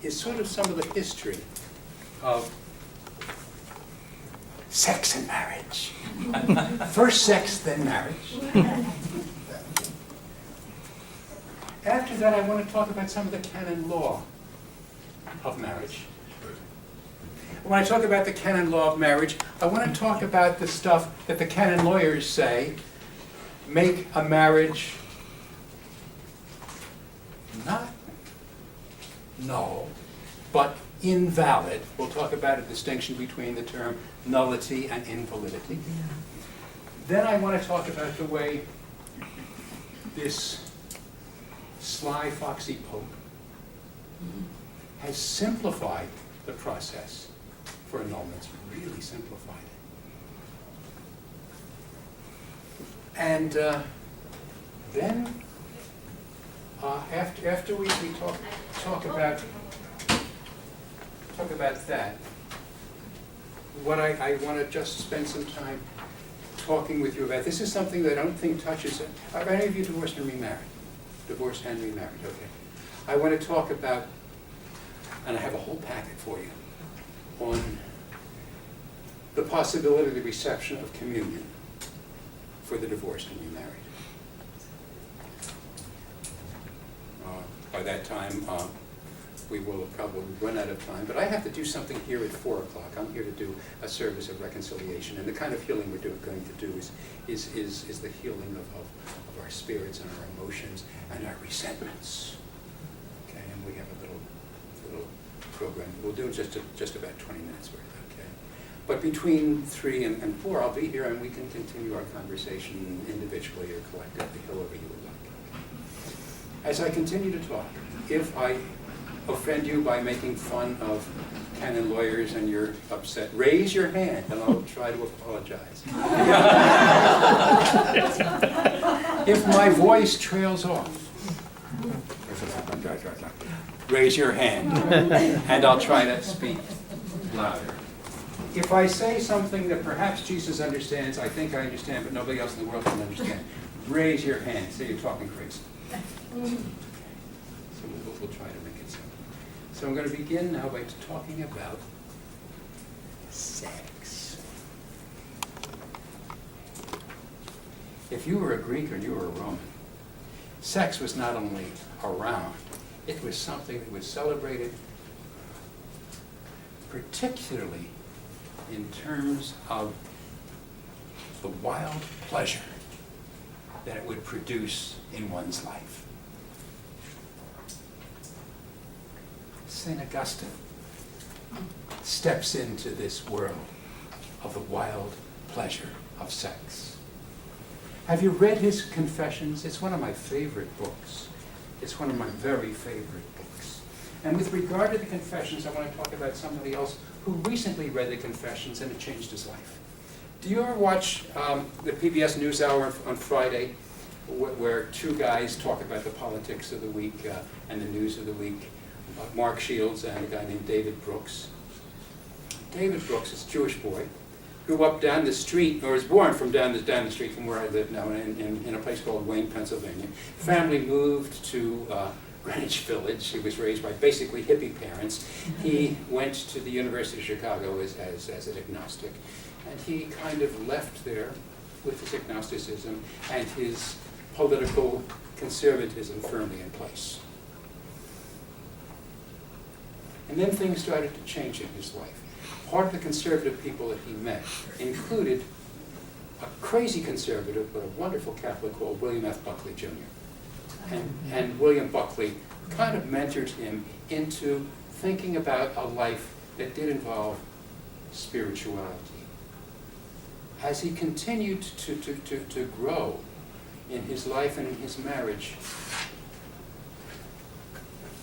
is sort of some of the history of sex and marriage. First sex, then marriage. After that, I want to talk about some of the canon law of marriage. When I talk about the canon law of marriage, I want to talk about the stuff that the canon lawyers say make a marriage not null, but invalid. We'll talk about a distinction between the term nullity and invalidity. Then I want to talk about the way this sly, foxy Pope has simplified the process for annulments, really simplified it. And then, after we talk about that, what I want to just spend some time talking with you about. This is something that I don't think touches it. Are any of you divorced and remarried? Divorced and remarried, okay. I want to talk about, and I have a whole packet for you, on the possibility of the reception of communion for the divorced and remarried. By that time, we will probably run out of time, but I have to do something here at 4 o'clock. I'm here to do a service of reconciliation, and the kind of healing we're going to do is the healing of our spirits and our emotions and our resentments. Okay, and we have a little program. We'll do just about 20 minutes worth. Okay, but between 3 and 4, I'll be here, and we can continue our conversation individually or collectively, however you would like. As I continue to talk, if I offend you by making fun of canon lawyers and you're upset, raise your hand and I'll try to apologize. If my voice trails off, raise your hand and I'll try to speak louder. If I say something that perhaps Jesus understands, I think I understand, but nobody else in the world can understand, raise your hand. Say you're talking crazy. So we'll try to make it simple. So I'm going to begin now by talking about sex. If you were a Greek or you were a Roman, sex was not only around, it was something that was celebrated, particularly in terms of the wild pleasure that it would produce in one's life. St. Augustine steps into this world of the wild pleasure of sex. Have you read his Confessions? It's one of my favorite books. It's one of my very favorite books. And with regard to the Confessions, I want to talk about somebody else who recently read the Confessions and it changed his life. Do you ever watch the PBS NewsHour on Friday, where two guys talk about the politics of the week and the news of the week? Mark Shields and a guy named David Brooks. David Brooks is a Jewish boy, grew up down the street, or was born from down the street from where I live now, in a place called Wayne, Pennsylvania. Family moved to Greenwich Village. He was raised by basically hippie parents. He went to the University of Chicago as an agnostic, and he kind of left there with his agnosticism and his political conservatism firmly in place. And then things started to change in his life. Part of the conservative people that he met included a crazy conservative, but a wonderful Catholic called William F. Buckley, Jr. And William Buckley kind of mentored him into thinking about a life that did involve spirituality. As he continued to grow in his life and in his marriage,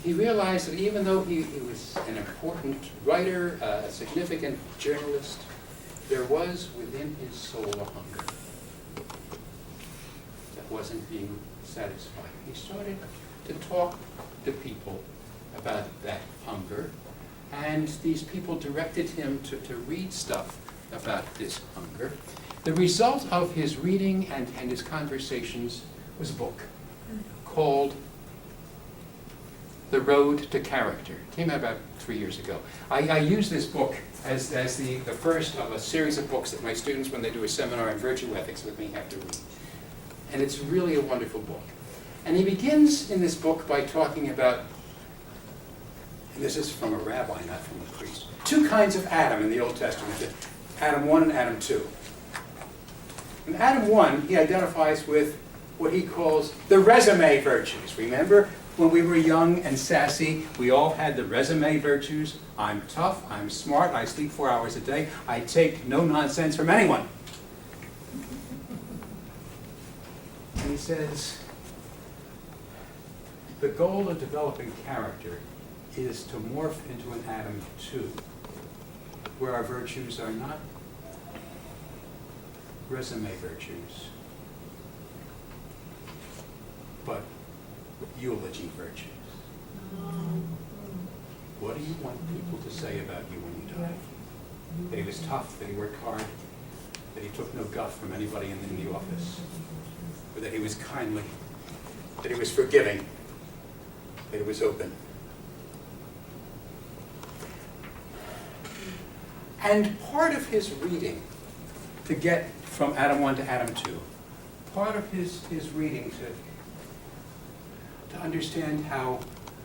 he realized that even though he was an important writer, a significant journalist, there was within his soul a hunger that wasn't being satisfied. He started to talk to people about that hunger, and these people directed him to read stuff about this hunger. The result of his reading and his conversations was a book called The Road to Character. It came out about 3 years ago. I use this book as the first of a series of books that my students, when they do a seminar in virtue ethics with me, have to read. And it's really a wonderful book. And he begins in this book by talking about, and this is from a rabbi, not from a priest, two kinds of Adam in the Old Testament, Adam 1 and Adam 2. In Adam 1, he identifies with what he calls the resume virtues. Remember, when we were young and sassy, we all had the resume virtues. I'm tough, I'm smart, I sleep 4 hours a day, I take no nonsense from anyone. And he says, the goal of developing character is to morph into an Adam 2, where our virtues are not resume virtues, but eulogy virtues. What do you want people to say about you when you die? That he was tough, that he worked hard, that he took no guff from anybody in the office, or that he was kindly, that he was forgiving, that he was open. And part of his reading to get from Adam 1 to Adam 2, part of his reading to understand how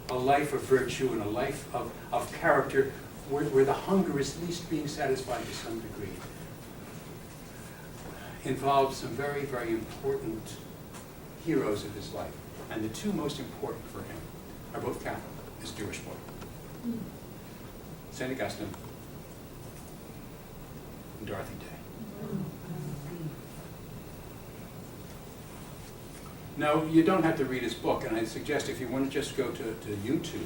a life of virtue and a life of character where the hunger is least being satisfied to some degree involves some very, very important heroes of his life. And the two most important for him are both Catholic, this Jewish boy. St. Augustine and Dorothy Day. Now, you don't have to read his book, and I suggest if you want to just go to YouTube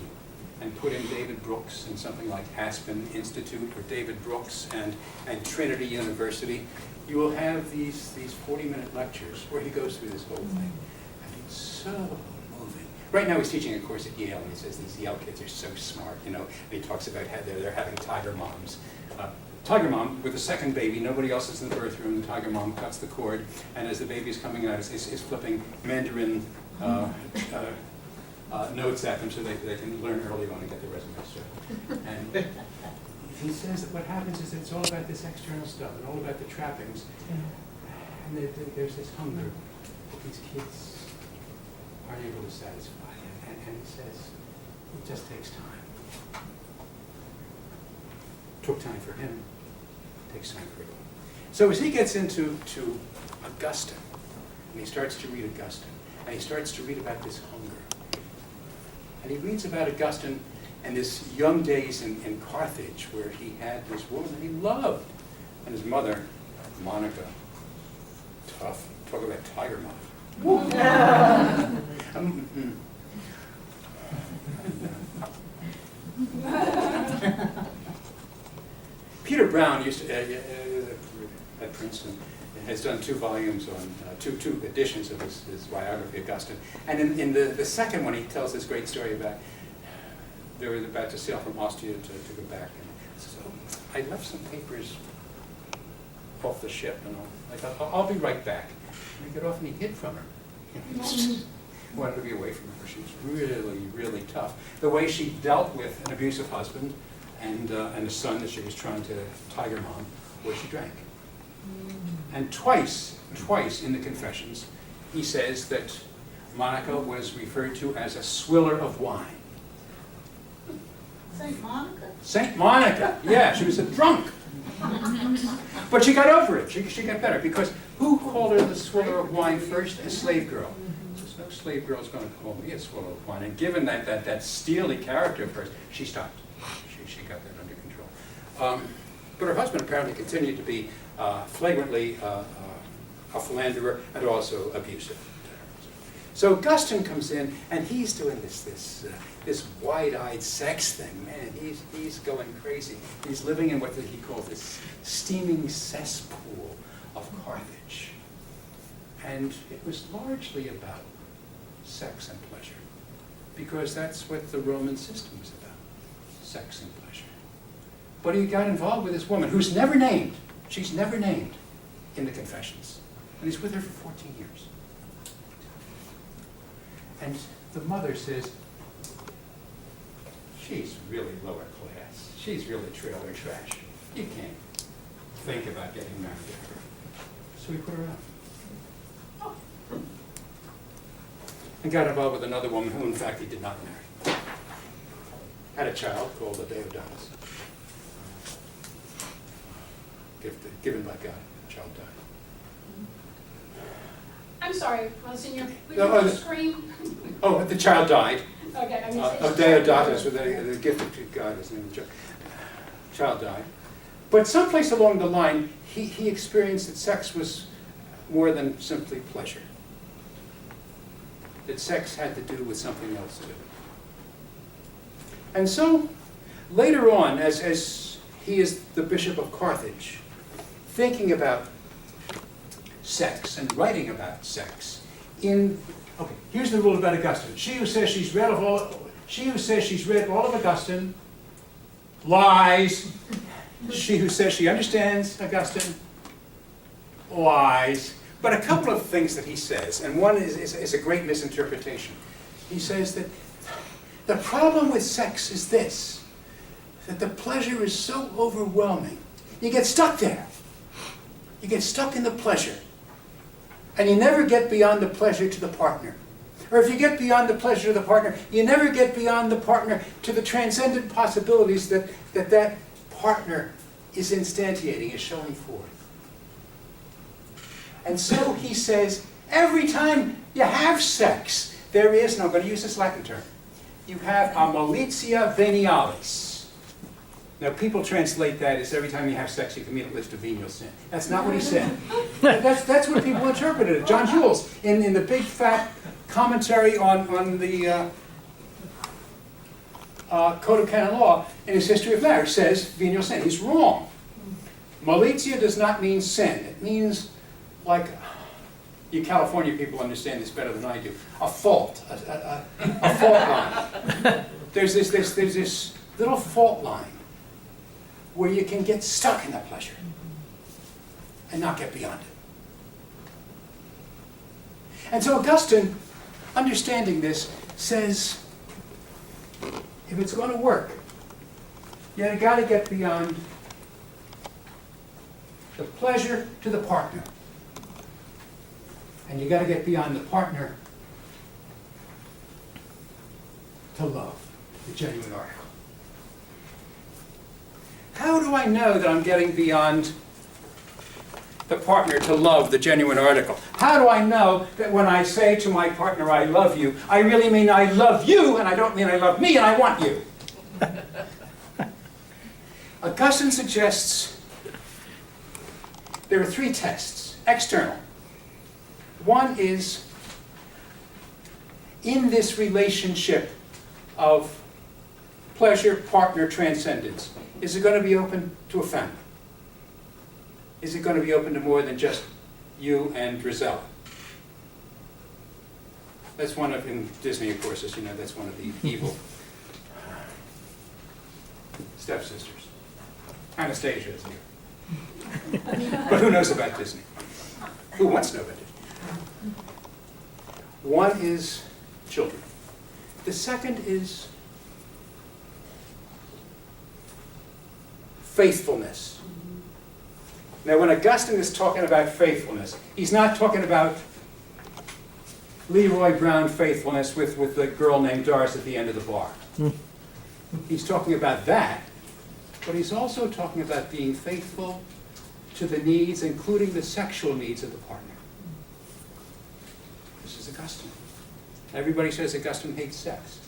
and put in David Brooks and something like Aspen Institute or David Brooks and Trinity University, you will have these 40-minute lectures where he goes through this whole thing. And it's so moving. Right now he's teaching a course at Yale, and he says these Yale kids are so smart, you know, and he talks about how they're having tiger moms. Tiger mom with a second baby, nobody else is in the birth room, the tiger mom cuts the cord, and as the baby's coming out is flipping Mandarin notes at them so they can learn early on and get their resume straight. And he says that what happens is it's all about this external stuff and all about the trappings, and there's this hunger that these kids aren't able to satisfy, and he says it just takes time. Took time for him. Takes time for everyone. So as he gets into Augustine, and he starts to read Augustine, and he starts to read about this hunger, and he reads about Augustine and his young days in Carthage, where he had this woman that he loved, and his mother, Monica, tough. Talk about tiger mom. Peter Brown used to, at Princeton, has done 2 volumes on, two editions of his biography, Augustine. And in the second one, he tells this great story about, they were about to sail from Austria to go back. And so I left some papers off the ship, and I thought, I'll be right back. And he got off and he hid from her. Wanted to be away from her. She was really, really tough. The way she dealt with an abusive husband, and a son that she was trying to tiger mom, where she drank. And twice in the Confessions, he says that Monica was referred to as a swiller of wine. Saint Monica? Saint Monica, yeah, she was a drunk. But she got over it, she got better, because who called her the swiller of wine first? A slave girl. So no slave girl's going to call me a swiller of wine. And given that steely character of hers, she stopped. She got that under control. But her husband apparently continued to be flagrantly a philanderer and also abusive. So Augustine comes in, and he's doing this wide-eyed sex thing. Man, he's going crazy. He's living in what he calls this steaming cesspool of Carthage. And it was largely about sex and pleasure, because that's what the Roman system was about, sex and pleasure. But he got involved with this woman who's never named. She's never named in the Confessions. And he's with her for 14 years. And the mother says, she's really lower class. She's really trailer trash. You can't think about getting married to her. So we put her out. And got involved with another woman who, in fact, he did not marry. Had a child called Deodatus. Given by God. The child died. I'm sorry, Monsignor, would No, you scream? Oh, the child died. Okay, I mean, Of Deodatus, with the gift of God, his name was child died. But someplace along the line, he experienced that sex was more than simply pleasure. That sex had to do with something else too. And so, later on, as he is the Bishop of Carthage, thinking about sex and writing about sex, okay, here's the rule about Augustine. She who says she's read all of Augustine lies. She who says she understands Augustine lies. But a couple of things that he says, and one is a great misinterpretation. He says that the problem with sex is this, that the pleasure is so overwhelming. You get stuck there. You get stuck in the pleasure. And you never get beyond the pleasure to the partner. Or if you get beyond the pleasure of the partner, you never get beyond the partner to the transcendent possibilities that partner is instantiating, is showing forth. And so he says, every time you have sex, there is, and I'm going to use this Latin term, you have a malitia venialis. Now people translate that as every time you have sex you commit a list of venial sin. That's not what he said. That's what people interpreted it. John Jules, in the big fat commentary on the Code of Canon Law, in his History of Marriage, says venial sin. He's wrong. Malitia does not mean sin. It means, like, you California people understand this better than I do, a fault, a fault line. There's this little fault line where you can get stuck in that pleasure and not get beyond it. And so Augustine, understanding this, says, if it's going to work, you've got to get beyond the pleasure to the partner. And you've got to get beyond the partner to love, the genuine article. How do I know that I'm getting beyond the partner to love, the genuine article? How do I know that when I say to my partner, I love you, I really mean I love you, and I don't mean I love me and I want you? Augustine suggests there are three tests, external. One is, in this relationship of pleasure, partner, transcendence, is it going to be open to a family? Is it going to be open to more than just you and Drizella? That's one of, in Disney, of course, as you know, that's one of the evil stepsisters. Anastasia is here. But who knows about Disney? Who wants to know about Disney? One is children. The second is faithfulness. Now, when Augustine is talking about faithfulness, he's not talking about Leroy Brown faithfulness with the girl named Doris at the end of the bar. He's talking about that, but he's also talking about being faithful to the needs, including the sexual needs of the partner. This is Augustine. Everybody says Augustine hates sex.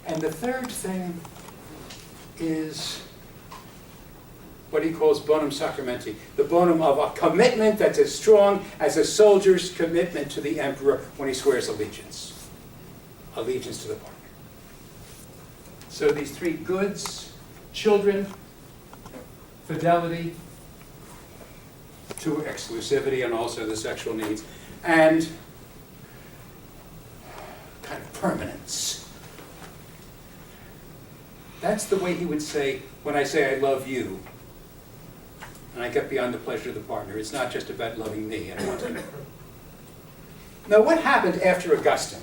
And the third thing is what he calls bonum sacramenti, the bonum of a commitment that's as strong as a soldier's commitment to the emperor when he swears allegiance. Allegiance to the partner. So these three goods, children, fidelity to exclusivity and also the sexual needs, and kind of permanence. That's the way he would say, when I say I love you, and I get beyond the pleasure of the partner, it's not just about loving me and wanting me. Now what happened after Augustine?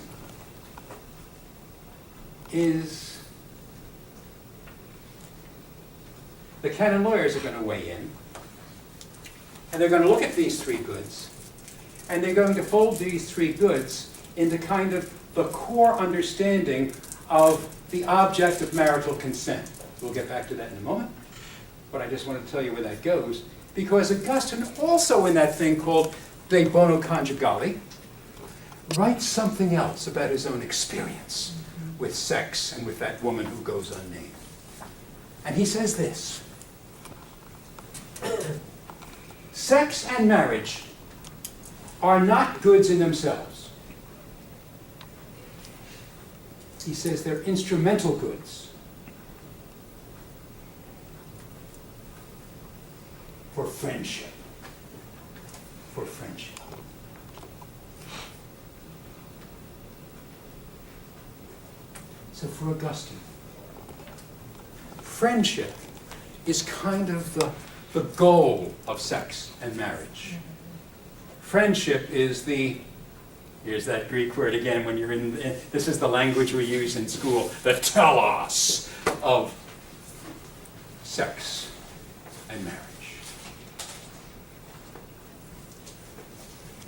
is the canon lawyers are going to weigh in, and they're going to look at these three goods, and they're going to fold these three goods into kind of the core understanding of the object of marital consent. We'll get back to that in a moment, but I just want to tell you where that goes, because Augustine also in that thing called De Bono Conjugale writes something else about his own experience with sex and with that woman who goes unnamed. And he says this: sex and marriage are not goods in themselves. He says they're instrumental goods for friendship. For friendship. So for Augustine, friendship is kind of the goal of sex and marriage. Friendship is here's that Greek word again when you're this is the language we use in school, the telos of sex and marriage.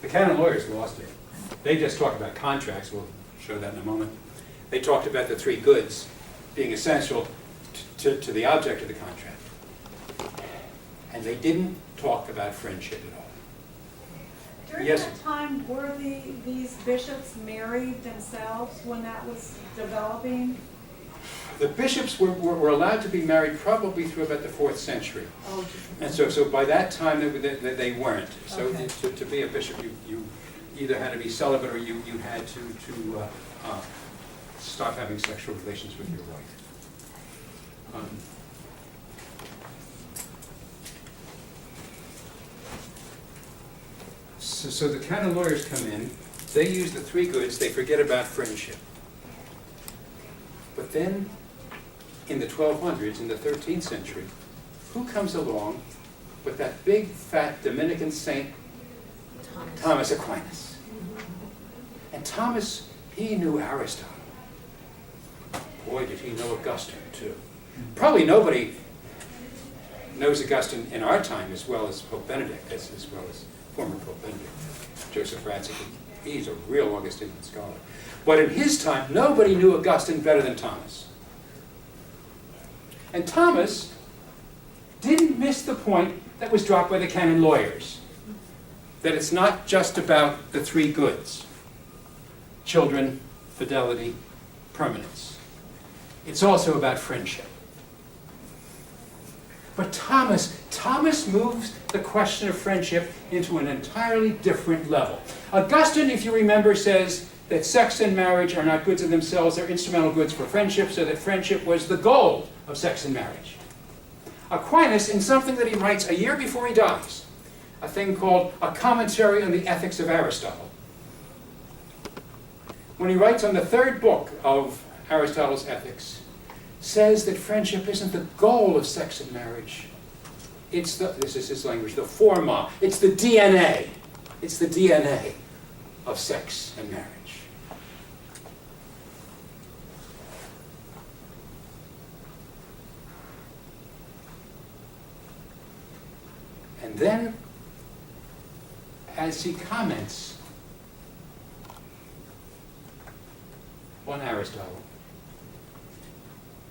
The canon lawyers lost it. They just talked about contracts, we'll show that in a moment. They talked about the three goods being essential to the object of the contract. And they didn't talk about friendship at all. During Yes. that time, were these bishops married themselves when that was developing? The bishops were allowed to be married probably through about the 4th century. Oh, And so by that time, they weren't. So Okay. to be a bishop, you either had to be celibate or you had to stop having sexual relations with your wife. So the canon lawyers come in, they use the three goods, they forget about friendship. But then, in the 1200s, in the 13th century, who comes along but that big, fat Dominican saint, Thomas Aquinas? And Thomas, he knew Aristotle. Boy, did he know Augustine, too. Probably nobody knows Augustine in our time as well as Pope Benedict, as well as former Pope Benedict. Joseph Ratzinger, he's a real Augustinian scholar. But in his time, nobody knew Augustine better than Thomas. And Thomas didn't miss the point that was dropped by the canon lawyers, that it's not just about the three goods: children, fidelity, permanence. It's also about friendship. But Thomas moves the question of friendship into an entirely different level. Augustine, if you remember, says that sex and marriage are not goods in themselves, they're instrumental goods for friendship, so that friendship was the goal of sex and marriage. Aquinas, in something that he writes a year before he dies, a thing called A Commentary on the Ethics of Aristotle, when he writes on the 3rd book of Aristotle's Ethics, says that friendship isn't the goal of sex and marriage. It's this is his language, the forma. It's the DNA. It's the DNA of sex and marriage. And then, as he comments on Aristotle,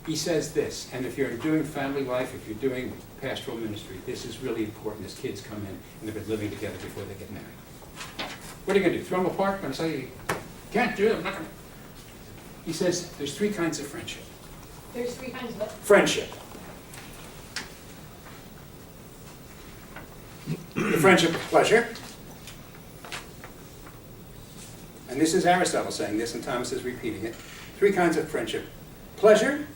he says this, and if you're doing family life, if you're doing pastoral ministry, this is really important as kids come in and they've been living together before they get married. What are you going to do? Throw them apart? I'm going to say, you can't do it. I'm not going to. He says there's 3 kinds of friendship. There's 3 kinds of what? Friendship. The friendship of pleasure. And this is Aristotle saying this, and Thomas is repeating it. 3 kinds of friendship. Pleasure,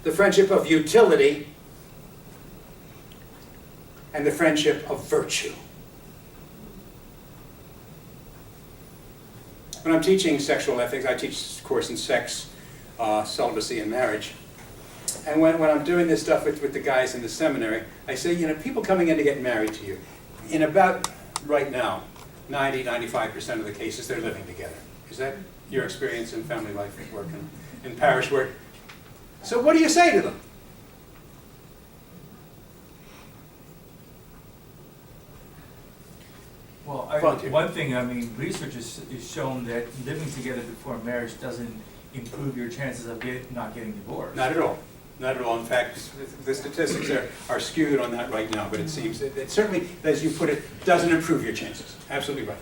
the friendship of utility, and the friendship of virtue. When I'm teaching sexual ethics, I teach a course in sex, celibacy, and marriage. And when I'm doing this stuff with the guys in the seminary, I say, people coming in to get married to you, in about, right now, 90-95% of the cases, they're living together. Is that your experience in family life at work and in parish work? So what do you say to them? Well, Volunteer. one thing, I mean, research is shown that living together before marriage doesn't improve your chances of not getting divorced. Not at all. Not at all. In fact, the statistics are skewed on that right now, but it seems that it certainly, as you put it, doesn't improve your chances. Absolutely right.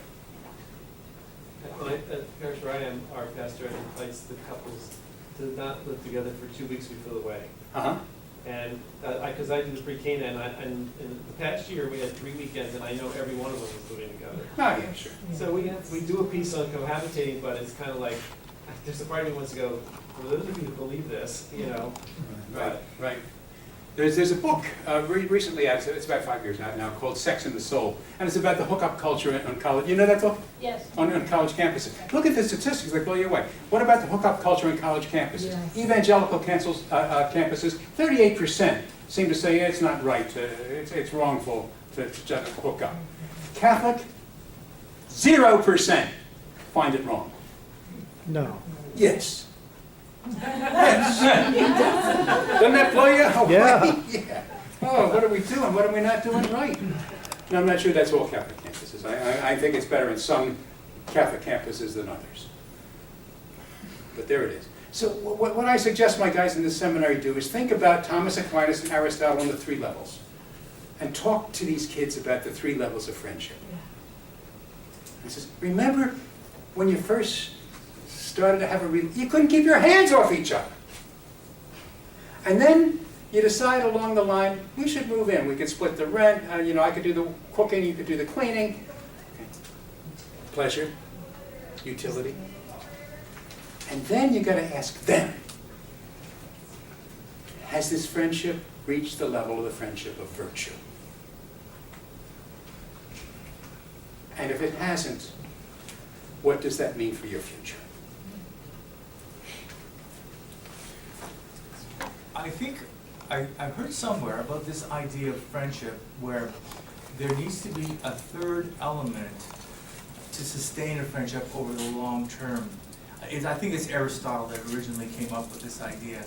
Well, at parish where I am, our pastor invites the couples to not live together for 2 weeks before the wedding. Uh-huh. And because I do the pre-Cana, and in the past year, we had 3 weekends, and I know every one of them was living together. Oh, yeah, sure. So we do a piece on cohabitating, but it's kind of like, there's a part of me wants to go, for those of you who believe this, you know. Right, right. There's a book recently out, it's about 5 years out now, called Sex and the Soul. And it's about the hookup culture on college. You know that book? Yes. On college campuses. Look at the statistics, they blow you away. What about the hookup culture on college campuses? Yes. Evangelical campuses, 38% seem to say, yeah, it's not right, it's wrongful to just hook up. Catholic, 0% find it wrong. No. Yes. Yes. Doesn't that blow you away? Yeah. Yeah. Oh, what are we doing? What are we not doing right? No, I'm not sure that's all Catholic campuses. I think it's better in some Catholic campuses than others. But there it is. So what I suggest my guys in this seminary do is think about Thomas Aquinas and Aristotle on the 3 levels. And talk to these kids about the 3 levels of friendship. He says, remember when you first started to have you couldn't keep your hands off each other. And then you decide along the line, we should move in. We could split the rent. I could do the cooking, you could do the cleaning. Okay. Pleasure, utility. And then you got to ask them, has this friendship reached the level of the friendship of virtue? And if it hasn't, what does that mean for your future? I think I've heard somewhere about this idea of friendship where there needs to be a third element to sustain a friendship over the long term. I think it's Aristotle that originally came up with this idea.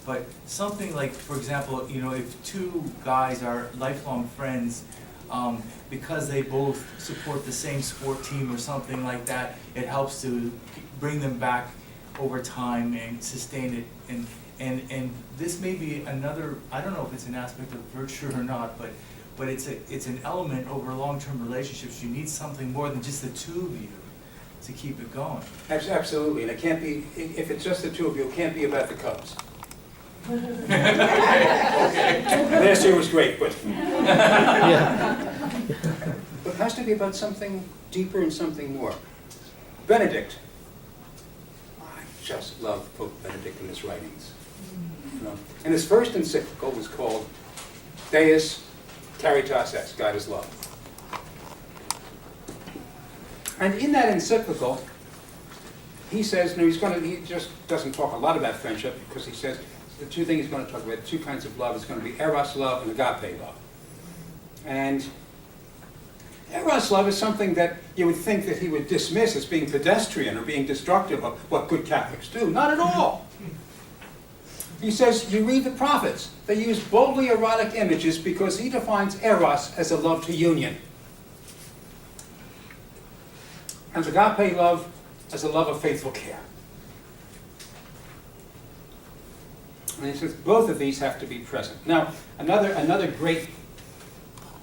But something like, for example, if 2 guys are lifelong friends, because they both support the same sport team or something like that, it helps to bring them back over time and sustain it. And this may be another, I don't know if it's an aspect of virtue or not, but it's an element over long-term relationships. You need something more than just the 2 of you to keep it going. Absolutely, and it can't be, if it's just the 2 of you, it can't be about the Cubs. Last year was great, but Yeah. it has to be about something deeper and something more. Benedict. I just love Pope Benedict and his writings. And his first encyclical was called Deus Caritas Est, God is Love. And in that encyclical, he says, he just doesn't talk a lot about friendship, because he says the 2 things he's going to talk about, 2 kinds of love, is going to be eros love and agape love. And eros love is something that you would think that he would dismiss as being pedestrian or being destructive of what good Catholics do. Not at all. He says, you read the prophets. They use boldly erotic images because he defines eros as a love to union. And agape love as a love of faithful care. And he says both of these have to be present. Now, another great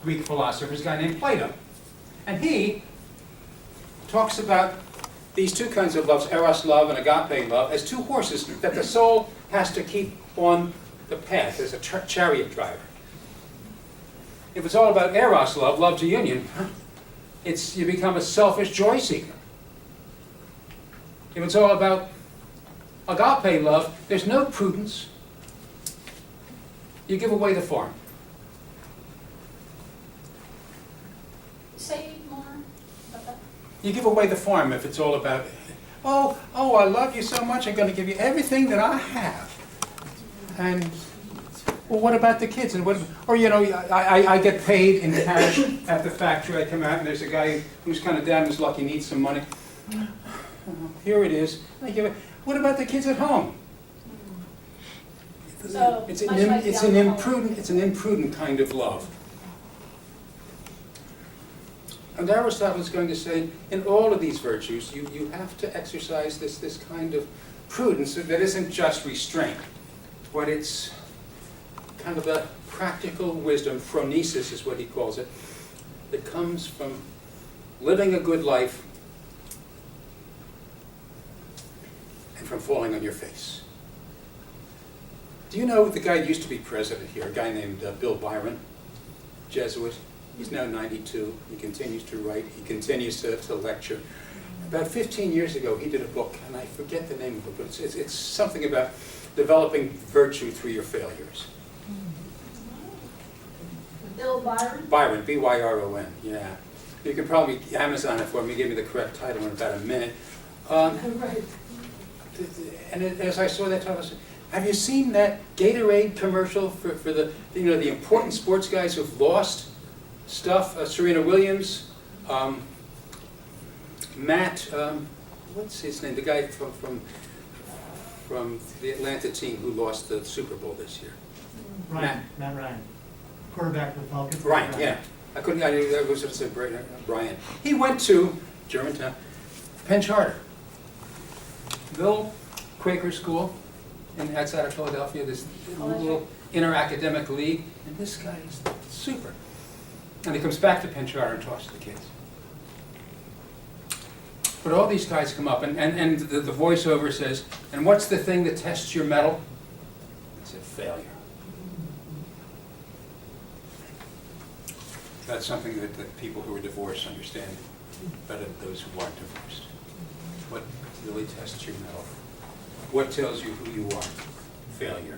Greek philosopher is a guy named Plato. And he talks about these 2 kinds of loves, eros love and agape love, as 2 horses that the soul has to keep on the path as a chariot driver. If it's all about eros love, love to union, you become a selfish joy seeker. If it's all about agape love, there's no prudence. You give away the farm. Say more about that. You give away the farm if it's all about, oh, I love you so much, I'm going to give you everything that I have. And, well, what about the kids? And I get paid in cash at the factory. I come out and there's a guy who's kind of down on his luck, he needs some money. here it is. What about the kids at home? So, It's much like the alcohol. it's an imprudent kind of love. And Aristotle is going to say, in all of these virtues, you have to exercise this kind of prudence that isn't just restraint, but it's kind of a practical wisdom, phronesis is what he calls it, that comes from living a good life and from falling on your face. Do you know the guy who used to be president here, a guy named Bill Byron, Jesuit? He's now 92. He continues to write. He continues to lecture. About 15 years ago, he did a book, and I forget the name of it, but it's something about developing virtue through your failures. Bill Byron? Byron, B-Y-R-O-N, yeah. You can probably Amazon it for me, give me the correct title in about a minute. Right. And as I saw that title, I said, have you seen that Gatorade commercial for the, the important sports guys who've lost stuff? Serena Williams, Matt, what's his name? The guy from the Atlanta team who lost the Super Bowl this year. Matt Ryan, quarterback of the Falcons. Ryan, yeah. I was going to say Brian. He went to Germantown, Penn Charter, little Quaker school outside of Philadelphia, this little inter-academic league, and this guy is super. And he comes back to Penn Charter and talks to the kids. But all these guys come up, and the voiceover says, and what's the thing that tests your mettle? I said, failure. That's something that people who are divorced understand better than those who aren't divorced. What really tests your mettle? What tells you who you are? Failure.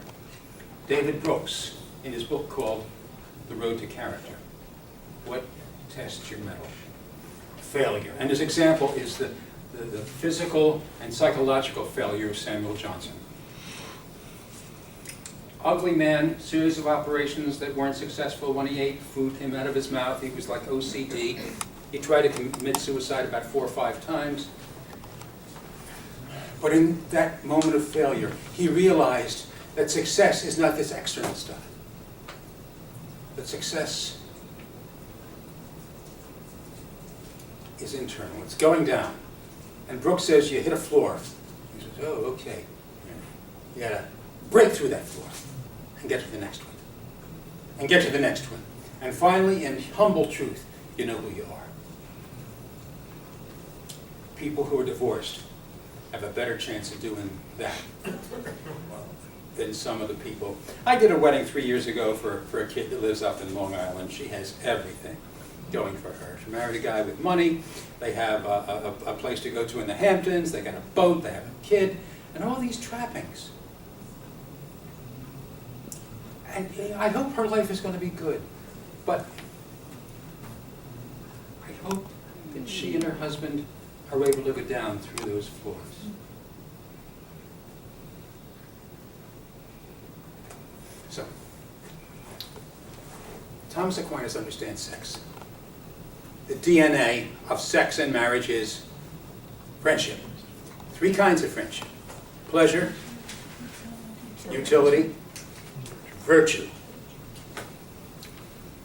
David Brooks, in his book called The Road to Character. What tests your mettle? Failure. And his example is the physical and psychological failure of Samuel Johnson. Ugly man, series of operations that weren't successful. When he ate, food came out of his mouth. He was like OCD. He tried to commit suicide about 4 or 5 times. But in that moment of failure, he realized that success is not this external stuff. That success is internal. It's going down. And Brooks says you hit a floor. He says, oh, okay. You gotta break through that floor and get to the next one. And get to the next one. And finally, in humble truth, you know who you are. People who are divorced have a better chance of doing that than some of the people. I did a wedding 3 years ago for a kid that lives up in Long Island. She has everything going for her. She married a guy with money. They have a place to go to in the Hamptons. They got a boat. They have a kid. And all these trappings. And I hope her life is going to be good. But I hope that she and her husband are able to go down through those floors. So, Thomas Aquinas understands sex. The DNA of sex and marriage is friendship. 3 kinds of friendship. Pleasure, utility, virtue.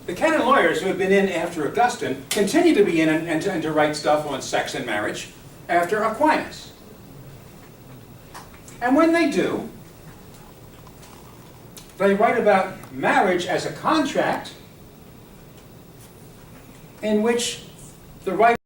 The canon lawyers who have been in after Augustine continue to be in and to write stuff on sex and marriage after Aquinas. And when they do, they write about marriage as a contract in which the right